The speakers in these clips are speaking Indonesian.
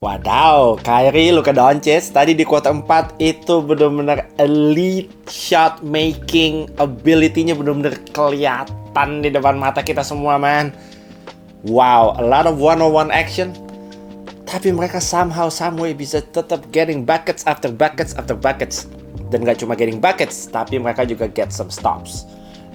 Wadaw, Kyrie, Luka Doncic tadi di kuarter 4 itu benar-benar elite shot making ability-nya benar-benar kelihatan di depan mata kita semua, man. Wow, a lot of one-on-one action. Tapi mereka somehow, someway bisa tetap getting buckets after buckets after buckets. Dan gak cuma getting buckets, tapi mereka juga get some stops.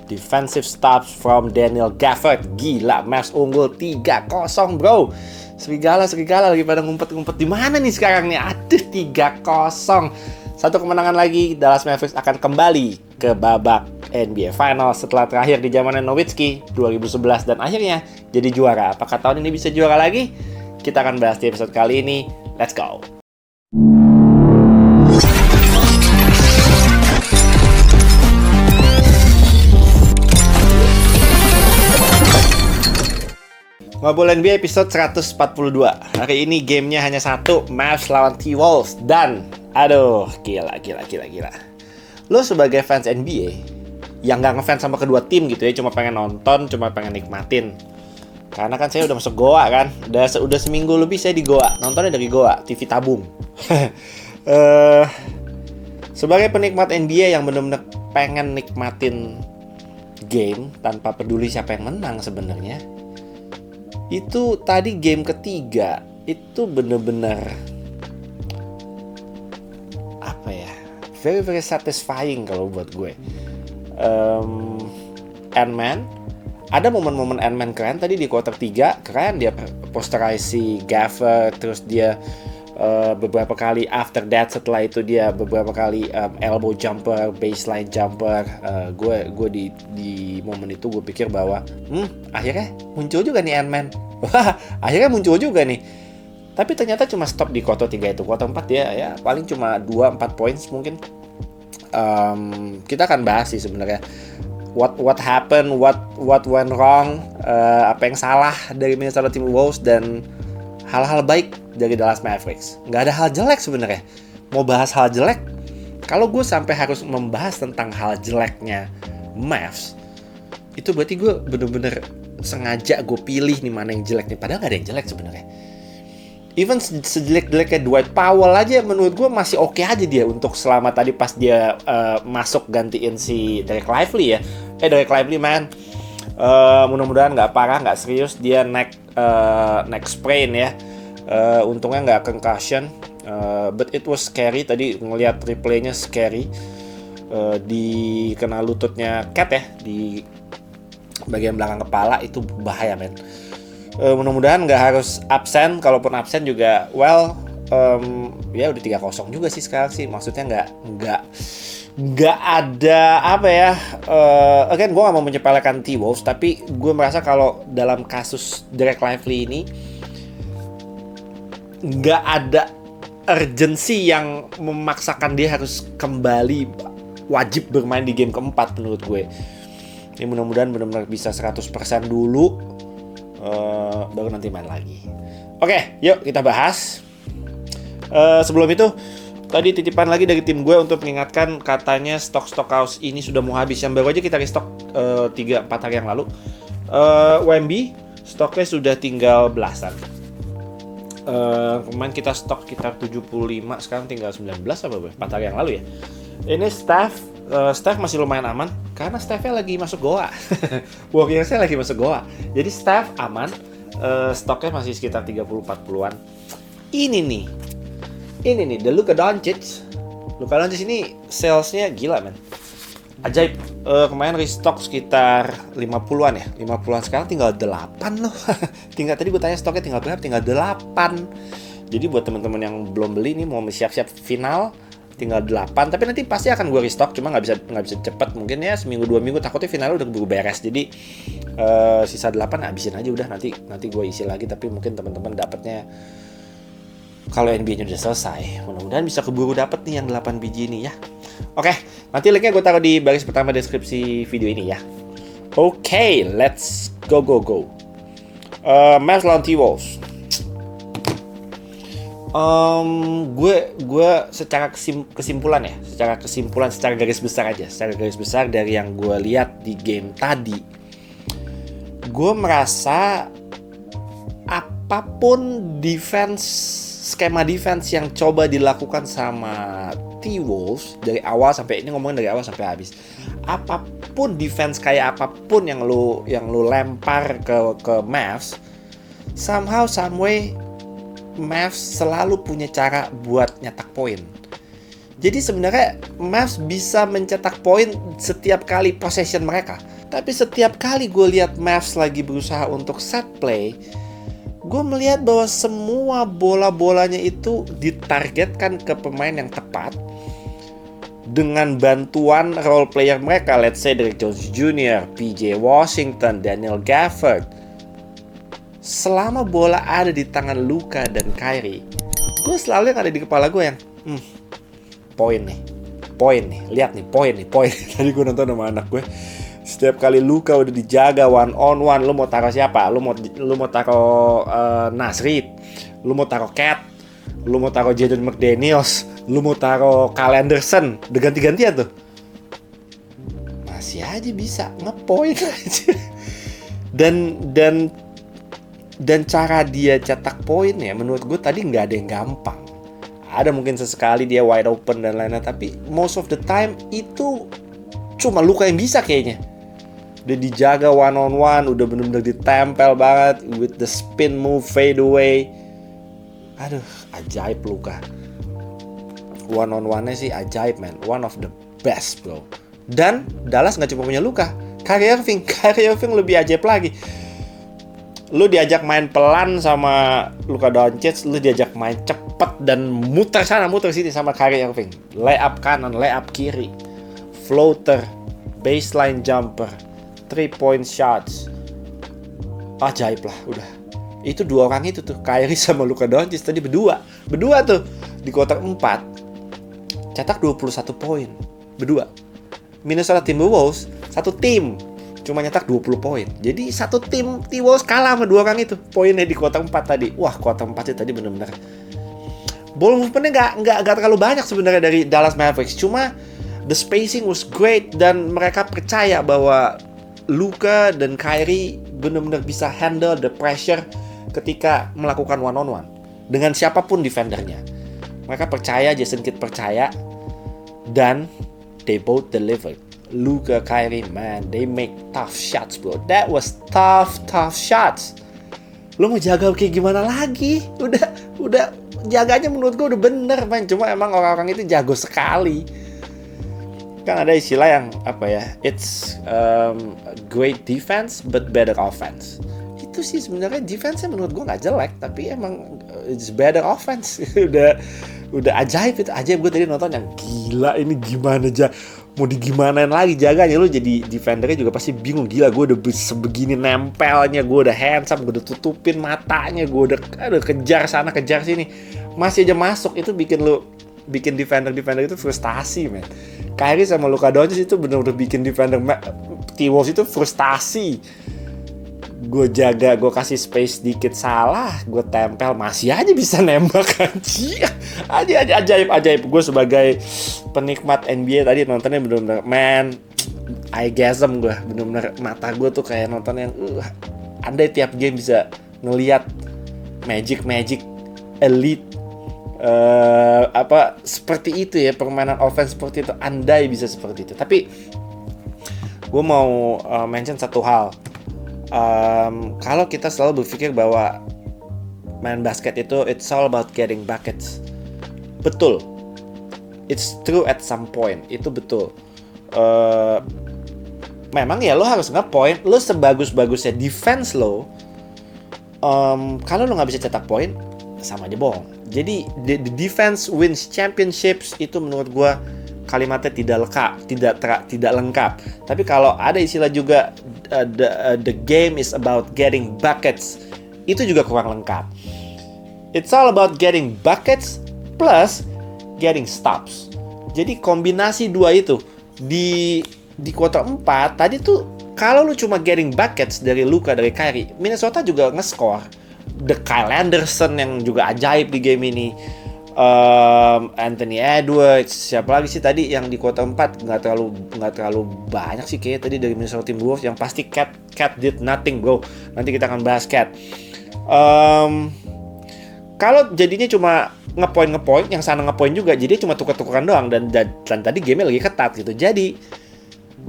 Defensive stops from Daniel Gafford. Gila, Mavs unggul 3-0, bro. Serigala lagi pada ngumpet-ngumpet di mana nih sekarang nih? Aduh, 3-0. Satu kemenangan lagi, Dallas Mavericks akan kembali ke babak NBA Finals setelah terakhir di zamannya Nowitzki 2011 dan akhirnya jadi juara. Apakah tahun ini bisa juara lagi? Kita akan bahas di episode kali ini. Let's go. Ngobrol NBA episode 142. Hari ini gamenya hanya satu, Mavs lawan T-Wolves. Dan, aduh, gila. Lo sebagai fans NBA yang gak ngefans sama kedua tim gitu ya, cuma pengen nonton, cuma pengen nikmatin. Karena kan saya udah masuk Goa kan, udah seminggu lebih saya di Goa, nontonnya dari Goa, TV tabung. Sebagai penikmat NBA yang benar-benar pengen nikmatin game tanpa peduli siapa yang menang sebenarnya, itu tadi game ketiga itu bener-bener apa ya, very satisfying kalau buat gue. Ant-Man, ada momen-momen Ant-Man keren tadi di quarter 3, keren dia posterize si Gafford, terus dia beberapa kali after that, setelah itu dia beberapa kali elbow jumper, baseline jumper. Gue di momen itu gue pikir bahwa akhirnya muncul juga nih Ant-Man. Wah, akhirnya muncul juga nih. Tapi ternyata cuma stop di quarter 3 itu. Quarter 4 dia ya paling cuma 2-4 points mungkin. Kita akan bahas sih sebenarnya what happened, what went wrong, apa yang salah dari Minnesota Timberwolves dan hal-hal baik dari Dallas Mavericks. Nggak ada hal jelek sebenarnya. Mau bahas hal jelek, kalau gue sampai harus membahas tentang hal jeleknya Mavs, itu berarti gue bener-bener sengaja gue pilih nih mana yang jelek nih. Padahal nggak ada yang jelek sebenarnya. Even sejelek-jeleknya Dwight Powell aja menurut gue masih oke aja dia untuk selama tadi pas dia masuk gantiin si Dereck Lively ya. Dereck Lively man, mudah-mudahan nggak parah, nggak serius. Dia neck sprain ya. Untungnya nggak concussion, but it was scary tadi ngelihat replaynya, scary. Di kena lututnya Cat ya, di bagian belakang kepala, itu bahaya men. Mudah-mudahan nggak harus absen, kalaupun absen juga ya udah 3-0 juga sih sekarang sih. Maksudnya nggak ada apa ya, again gue nggak mau menyepelekan T-Wolves, tapi gue merasa kalau dalam kasus Dereck Lively ini nggak ada urgency yang memaksakan dia harus kembali wajib bermain di game keempat menurut gue. Ini mudah-mudahan benar-benar bisa 100% dulu, baru nanti main lagi. Oke, yuk kita bahas. Sebelum itu, tadi titipan lagi dari tim gue untuk mengingatkan, katanya stok house ini sudah mau habis. Yang baru aja kita restock 3-4 hari yang lalu. Wemby stoknya sudah tinggal belasan. Kemarin kita stok sekitar 75, sekarang tinggal 19 apa 4 hari yang lalu ya. Ini Steph masih lumayan aman karena Stephnya lagi masuk Goa. Warriorsnya lagi masuk Goa. Jadi Steph aman, stoknya masih sekitar 30-40an. Ini nih the Luka Doncic ini salesnya gila men, ajaib. Kemarin restock sekitar 50an ya, 50an, sekarang tinggal 8 loh. Tadi gue tanya stoknya tinggal berapa, tinggal 8. Jadi buat teman-teman yang belum beli nih, mau siap-siap final, tinggal 8. Tapi nanti pasti akan gue restock, cuma nggak bisa cepet, mungkin ya seminggu 2 minggu, takutnya finalnya udah keburu beres. Jadi sisa 8 habisin aja udah, nanti gue isi lagi. Tapi mungkin teman-teman dapatnya kalau NBA-nya udah selesai, mudah-mudahan bisa keburu dapet nih yang 8 biji ini ya. Oke, nanti linknya gue taruh di baris pertama deskripsi video ini ya. Oke, let's go. Mavs lawan T-Wolves. Gue secara kesimpulan secara garis besar dari yang gue lihat di game tadi, gue merasa apapun defense skema defense yang coba dilakukan sama T-Wolves dari awal sampai ini, ngomongin dari awal sampai habis. Apapun defense kayak apapun yang lu lempar ke Mavs, somehow some way Mavs selalu punya cara buat nyetak poin. Jadi sebenarnya Mavs bisa mencetak poin setiap kali possession mereka. Tapi setiap kali gue lihat Mavs lagi berusaha untuk set play, gue melihat bahwa semua bola-bolanya itu ditargetkan ke pemain yang tepat dengan bantuan role player mereka, let's say Derrick Jones Jr., PJ Washington, Daniel Gafford. Selama bola ada di tangan Luka dan Kyrie, gue selalu yang ada di kepala gue yang poin nih, lihat nih, poin. Tadi gue nonton sama anak gue, setiap kali Luka udah dijaga one on one, lu mau taruh siapa? Lu mau taruh Nasrid, lu mau taruh Cat, lu mau taruh Jaden McDaniels, lu mau taruh Kyle Anderson, udah ganti-gantian tuh, masih aja bisa ngepoin aja. Dan cara dia cetak poin ya, menurut gue tadi nggak ada yang gampang. Ada mungkin sesekali dia wide open dan lain-lain, tapi most of the time itu cuma Luka yang bisa kayaknya. Udah dijaga one on one, udah bener-bener ditempel banget with the spin move fade away. Aduh, ajaib Luka. One on one-nya sih ajaib, man. One of the best, bro. Dan Dallas nggak cuma punya Luka, Kyrie Irving lebih ajaib lagi. Lu diajak main pelan sama Luka Doncic, lu diajak main cepet dan muter sana muter sini sama Kyrie Irving. Layup kanan, layup kiri, floater, baseline jumper, 3-point shots. Ajaib lah, udah. Itu dua orang itu tuh, Kyrie sama Luka Doncic tadi berdua tuh di kuarter 4 cetak 21 poin berdua. Minnesota Timberwolves satu tim cuma nyetak 20 poin. Jadi satu tim T-Wolves kalah sama dua orang itu poinnya di kuarter 4 tadi. Wah, kuarter 4 itu tadi benar-benar ball movement-nya nggak terlalu banyak sebenarnya dari Dallas Mavericks. Cuma the spacing was great dan mereka percaya bahwa Luka dan Kyrie benar-benar bisa handle the pressure ketika melakukan one on one dengan siapapun defendernya. Mereka percaya, Jason Kidd percaya, dan they both delivered. Luka, Kyrie, man, they make tough shots, bro. That was tough shots. Lu mau jaga kayak gimana lagi? Udah jaganya menurut gue udah bener, man. Cuma emang orang-orang itu jago sekali. Kan ada istilah yang apa ya? It's great defense but better offense. Itu sih sebenarnya defense-nya menurut gue nggak jelek, tapi emang it's better offense. udah ajaib itu, ajaib. Gue tadi nonton yang gila, ini gimana aja mau digimanain lagi jaganya. Lu jadi defendernya juga pasti bingung, gila gue udah sebegini nempelnya, gue udah handsome, gue udah tutupin matanya, gue udah kejar sana kejar sini, masih aja masuk. Itu bikin defender itu frustasi, man. Kyrie sama Luka Doncic itu bener-bener bikin defender T-Wolves itu frustasi. Gue jaga, gue kasih space dikit salah, gue tempel, masih aja bisa nembak. Ajaib. Gue sebagai penikmat NBA tadi nontonnya bener-bener, man, eye gasm gue, bener-bener mata gue tuh kayak nonton yang andai tiap game bisa ngelihat magic elite seperti itu ya, permainan offense seperti itu, andai bisa seperti itu. Tapi gue mau mention satu hal. Kalau kita selalu berpikir bahwa main basket itu it's all about getting buckets, betul, it's true at some point, itu betul. Memang ya lo harus nge-point, lo sebagus-bagusnya defense lo, kalau lo nggak bisa cetak poin, sama aja bohong. Jadi the defense wins championships itu menurut gue kalimatnya tidak lengkap. Tapi kalau ada istilah juga the game is about getting buckets, itu juga kurang lengkap. It's all about getting buckets plus getting stops. Jadi kombinasi dua itu di kuarter 4 tadi tuh, kalau lu cuma getting buckets dari Luka, dari Kyrie, Minnesota juga nge-score. The Kyle Anderson yang juga ajaib di game ini, Anthony Edwards, siapa lagi sih tadi yang di kuarter 4 nggak terlalu banyak sih kayaknya tadi dari Minnesota Timberwolves. Yang pasti Cat did nothing, bro. Nanti kita akan bahas Cat. Kalau jadinya cuma ngepoint, yang sana ngepoint juga, jadi cuma tuker-tukeran doang, dan tadi game lagi ketat gitu. Jadi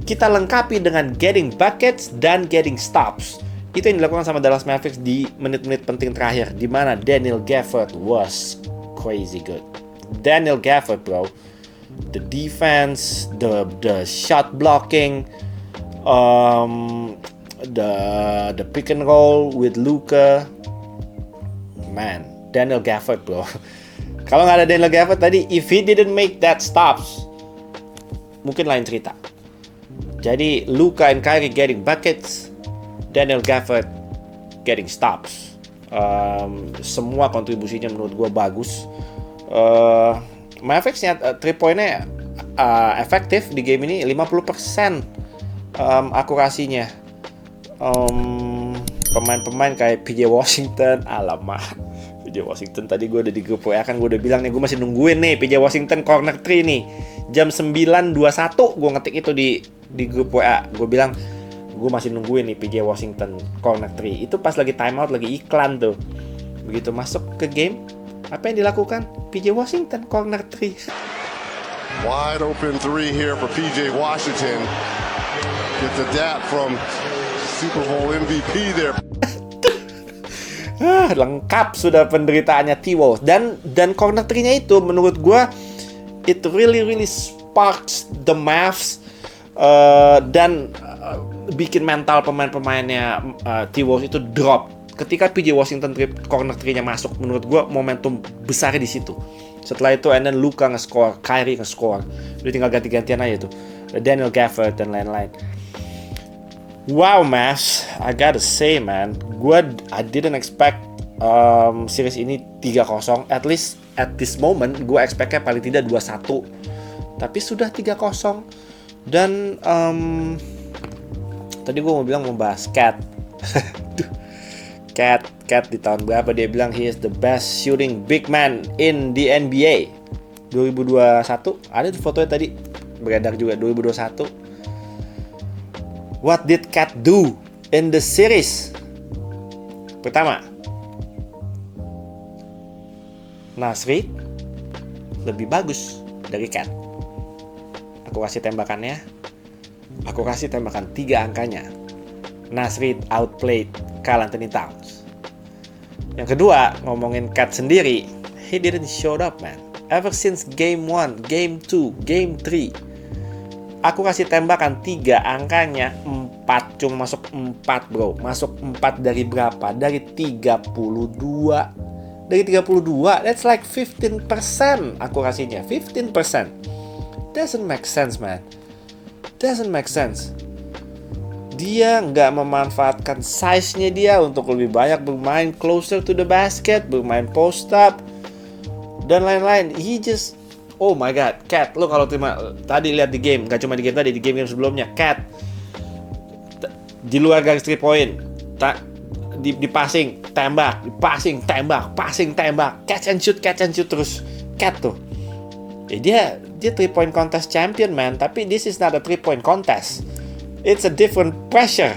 kita lengkapi dengan getting buckets dan getting stops. Itu yang dilakukan sama Dallas Mavericks di menit-menit penting terakhir, di mana Daniel Gafford was crazy good. Daniel Gafford, bro, the defense, the shot blocking, the pick and roll with Luka, man, Daniel Gafford, bro. Kalau nggak ada Daniel Gafford tadi, if he didn't make that stops, mungkin lain cerita. Jadi Luka and Kyrie getting buckets, Daniel Gafford getting stops. Semua kontribusinya menurut gue bagus. Mavericks-nya 3-point-nya efektif di game ini 50% akurasinya. Pemain-pemain kayak PJ Washington, alamak. PJ Washington tadi gue udah di grup WA, kan gue udah bilang nih, gue masih nungguin nih PJ Washington corner 3 nih. Jam 9.21 gue ngetik itu di grup WA. Gue bilang gue masih nungguin nih PJ Washington corner 3. Itu pas lagi timeout, lagi iklan tuh. Begitu masuk ke game, apa yang dilakukan? PJ Washington corner 3. Wide open 3 here for PJ Washington. Gets a dap from Super Bowl MVP there. Lengkap sudah penderitaannya T-Wolves. Dan corner 3-nya itu menurut gue, it really sparks the Mavs, dan bikin mental pemain-pemainnya T-Wolves itu drop. Ketika PJ Washington corner 3-nya masuk, menurut gue momentum besar di situ. Setelah itu, and then Luka nge-score, Kyrie nge-score. Udah tinggal ganti-gantian aja tuh, Daniel Gafford dan lain-lain. Wow, Mavs, I gotta say, man, I didn't expect series ini 3-0. At least at this moment, gue expect-nya paling tidak 2-1. Tapi sudah 3-0. Dan tadi gue mau bahas Cat. Cat di tahun berapa dia bilang he is the best shooting big man in the NBA. 2021, ada di fotonya tadi, beredar juga 2021. What did Cat do in the series? Pertama, Nasri lebih bagus dari Cat. Akurasi tembakan 3 angkanya. Nasri outplayed Karl Anthony Towns. Yang kedua, ngomongin Cat sendiri, he didn't show up, man. Ever since game 1, game 2, game 3, akurasi tembakan 3 angkanya 4, cuma masuk 4, bro. Masuk 4 dari berapa? Dari 32. Dari 32, that's like 15% akurasinya. 15%. Doesn't make sense, man. Doesn't make sense. Dia nggak memanfaatkan size-nya dia untuk lebih banyak bermain closer to the basket, bermain post up, dan lain-lain. He just, oh my god, Cat, lo kalau tadi lihat di game, nggak cuma di game tadi, di game sebelumnya, Cat di luar garis 3 point, di passing, tembak, di passing, tembak, catch and shoot terus. Cat tuh, dia 3 point contest champion, man. Tapi this is not a 3 point contest. It's a different pressure.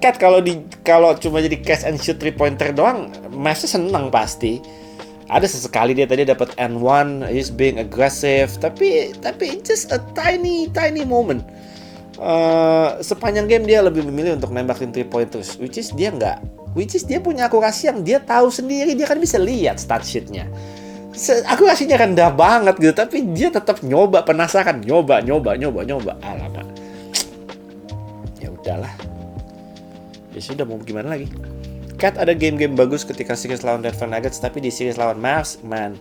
Cat kalau cuma jadi catch and shoot 3 pointer doang, Mavs seneng pasti. Ada sesekali dia tadi dapat and one, he's being aggressive, tapi just a tiny moment. Sepanjang game dia lebih memilih untuk nembakin 3 pointers, which is dia punya akurasi yang dia tahu sendiri, dia kan bisa lihat stat sheet-nya. Akurasinya rendah banget gitu, tapi dia tetap nyoba, penasaran, nyoba. Alamak. Ya udahlah. Ya sudah, mau gimana lagi? Cat ada game-game bagus ketika series lawan Denver Nuggets, tapi di series lawan Mavs, man,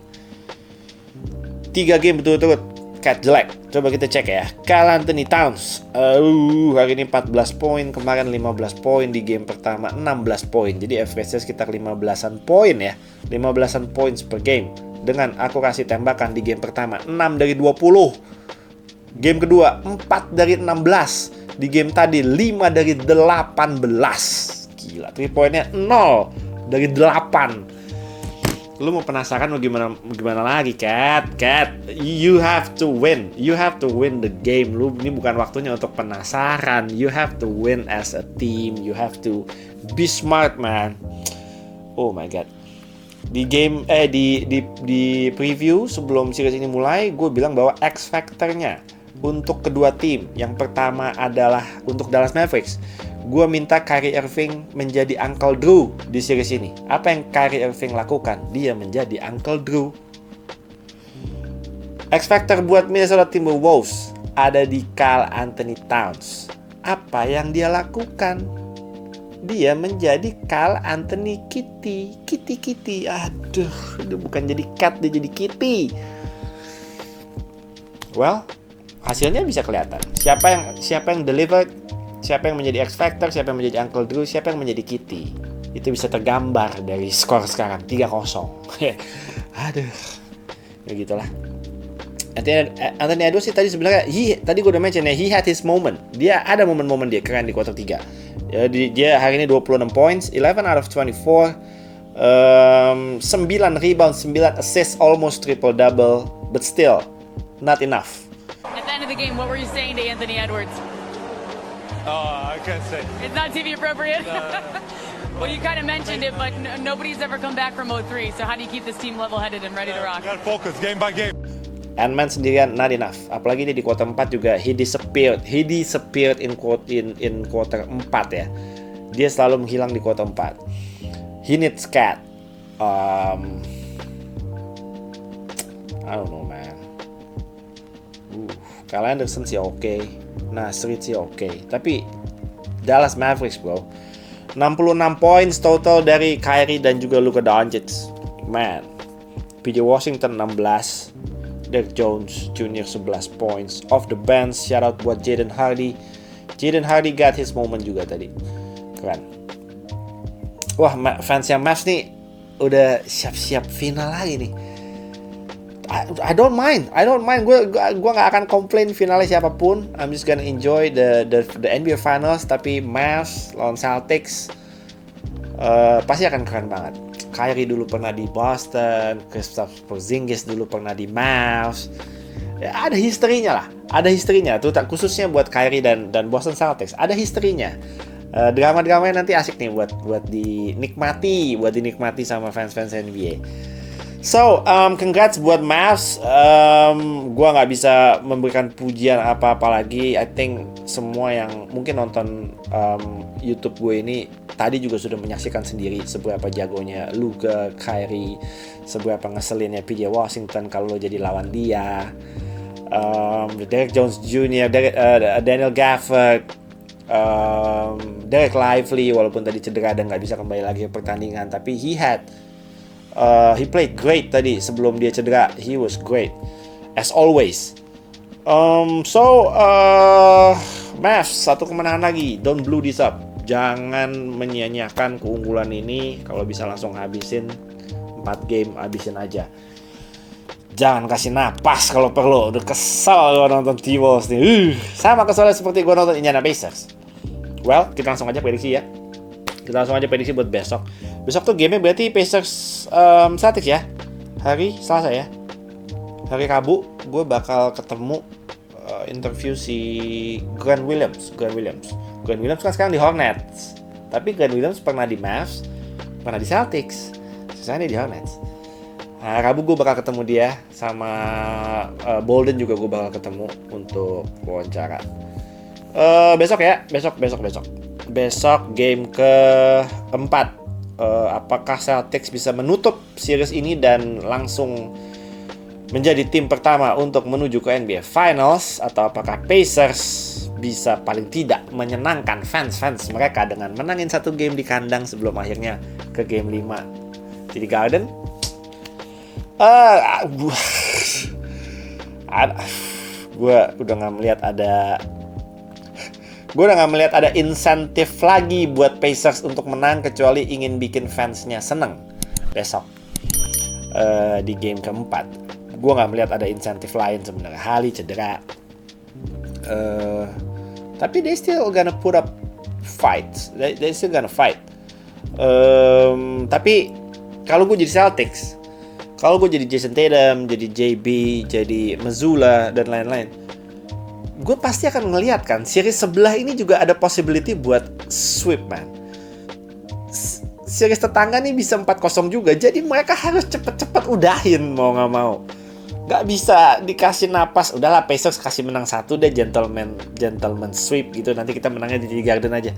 3 game betul-betul Cat jelek. Coba kita cek ya. Karl Anthony Towns, hari ini 14 poin, kemarin 15 poin, di game pertama 16 poin. Jadi average-nya sekitar 15-an poin ya. 15-an points per game. Dengan akurasi tembakan di game pertama 6 dari 20. Game kedua 4 dari 16. Di game tadi 5 dari 18. Gila, 3 poinnya 0 dari 8. Lu mau penasaran mau gimana lagi, Cat? You have to win. You have to win the game. Lu ini bukan waktunya untuk penasaran. You have to win as a team. You have to be smart, man. Oh my god. Di game di preview sebelum series ini mulai, gue bilang bahwa X factor-nya untuk kedua tim, yang pertama adalah untuk Dallas Mavericks. Gue minta Kyrie Irving menjadi Uncle Drew di series ini. Apa yang Kyrie Irving lakukan? Dia menjadi Uncle Drew. X factor buat Minnesota Timberwolves ada di Karl Anthony Towns. Apa yang dia lakukan? Dia menjadi Karl Anthony Kitty. Aduh, dia bukan jadi cat, dia jadi kitty. Well, hasilnya bisa kelihatan. Siapa yang deliver, siapa yang menjadi X Factor, siapa yang menjadi Uncle Drew, siapa yang menjadi Kitty. Itu bisa tergambar dari skor sekarang 3-0. Aduh. Ya gitulah. Anthony Edwards sih tadi sebenarnya tadi gue udah mention ya, he had his moment. Dia ada momen-momen dia keren di quarter 3. Dia hari ini 26 points, 11 out of 24, 9 rebound, 9 assists, almost triple-double, but still, not enough. At the end of the game, what were you saying to Anthony Edwards? I can't say. It's not TV appropriate? Well, you kind of mentioned it, but nobody's ever come back from 0-3, so how do you keep this team level-headed and ready to rock? Got to focus game by game. Ant-Man sendirian not enough. Apalagi dia di quarter 4 juga he disappeared in quarter 4 ya. Dia selalu menghilang di quarter 4. He needs Cat. I don't know man. Kyle Anderson sih oke. Nas Reed sih oke. Tapi Dallas Mavericks bro, 66 points total dari Kyrie dan juga Luka Doncic. Man. PJ Washington 16. Derek Jones Jr. 11 points. Off the bench, shout out buat Jaden Hardy. Jaden Hardy got his moment juga tadi. Keren. Wah, fansnya Mavs nih udah siap-siap final lagi nih. I don't mind. Gue nggak akan komplain finalnya siapapun. I'm just gonna enjoy the NBA Finals. Tapi Mavs lawan Celtics pasti akan keren banget. Kyrie dulu pernah di Boston, Kristaps Porzingis dulu pernah di Mavs. Ya, ada historinya lah, Tuh khususnya buat Kyrie dan Boston Celtics, ada historinya. Drama-dramanya nanti asik nih buat dinikmati sama fans-fans NBA. So, congrats buat Mavs. Gua nggak bisa memberikan pujian apa-apa lagi. I think semua yang mungkin nonton YouTube gue ini tadi juga sudah menyaksikan sendiri seberapa jagonya Luka, Kyrie, seberapa ngeselinnya PJ Washington kalau lo jadi lawan dia. Derek Jones Jr., Daniel Gafford, Derek Lively walaupun tadi cedera dan nggak bisa kembali lagi ke pertandingan, tapi he played great tadi sebelum dia cedera. He was great as always. Mavs satu kemenangan lagi. Don't blow this up. Jangan menyia-nyiakan keunggulan ini. Kalau bisa langsung habisin 4 game, habisin aja. Jangan kasih napas kalau perlu. Udah kesel gue nonton T-Wolves nih. Sama keselnya seperti gue nonton Indiana Pacers. Well, kita langsung aja prediksi ya. Buat besok. Besok tuh gamenya berarti Pacers Celtics ya. Hari Selasa ya. Hari Rabu gue bakal ketemu interview si Grant Williams kan sekarang di Hornets. Tapi Grant Williams pernah di Mavs, pernah di Celtics. Sekarang dia di Hornets. Rabu gue bakal ketemu dia sama Bolden juga gue bakal ketemu untuk wawancara. Besok ya, besok game keempat. Apakah Celtics bisa menutup series ini dan langsung menjadi tim pertama untuk menuju ke NBA Finals, atau apakah Pacers bisa paling tidak menyenangkan fans mereka dengan menangin satu game di kandang sebelum akhirnya ke game 5 di Garden. Gue udah nggak melihat ada insentif lagi buat Pacers untuk menang kecuali ingin bikin fansnya seneng besok di game keempat. Gue nggak melihat ada insentif lain sebenarnya. Hali cedera, tapi they still gonna put up fights. They still gonna fight. Tapi kalau gue jadi Celtics, kalau gue jadi Jason Tatum, jadi JB, jadi Mazzulla dan lain-lain, gue pasti akan ngelihat kan series sebelah ini juga ada possibility buat sweep man. series tetangga nih bisa 4-0 juga. Jadi mereka harus cepet-cepet udahin mau nggak mau. Nggak bisa dikasih napas. Udahlah Pacers kasih menang 1 deh, gentleman sweep gitu. Nanti kita menangnya di TD Garden aja.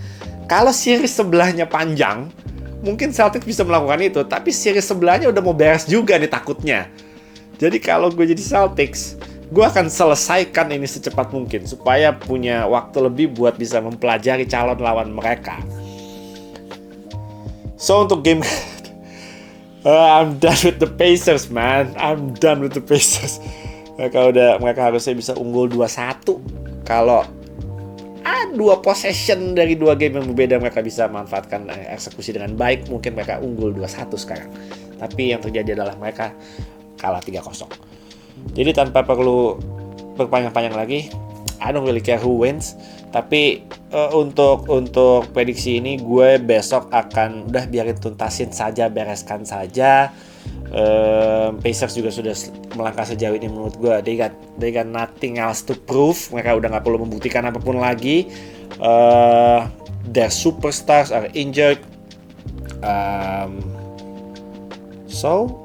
Kalau series sebelahnya panjang, mungkin Celtics bisa melakukan itu. Tapi series sebelahnya udah mau beres juga nih takutnya. Jadi kalau gue jadi Celtics, gue akan selesaikan ini secepat mungkin supaya punya waktu lebih buat bisa mempelajari calon lawan mereka. So untuk game I'm done with the Pacers, man. I'm done with the Pacers. Mereka harusnya bisa unggul 2-1. Kalau 2 possession dari 2 game yang berbeda mereka bisa manfaatkan eksekusi dengan baik, mungkin mereka unggul 2-1 sekarang. Tapi yang terjadi adalah mereka kalah 3-0. Jadi tanpa perlu berpanjang-panjang lagi, I don't really care who wins. Tapi untuk prediksi ini gue besok akan udah biarin tuntasin saja, bereskan saja. Pacers juga sudah melangkah sejauh ini menurut gue. They got nothing else to prove. Mereka udah nggak perlu membuktikan apapun lagi. Their superstars are injured. So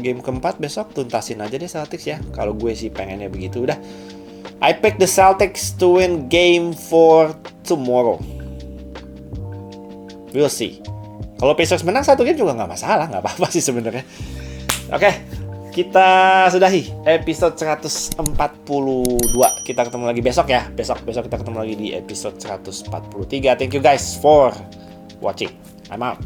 game keempat besok tuntasin aja deh Celtics ya. Kalau gue sih pengennya begitu. Udah, I pick the Celtics to win game 4 tomorrow. We'll see. Kalau Pacers menang 1 game juga nggak masalah, nggak apa-apa sih sebenarnya. Oke, kita sudahi episode 142. Kita ketemu lagi besok ya. Besok kita ketemu lagi di episode 143. Thank you guys for watching. I'm out.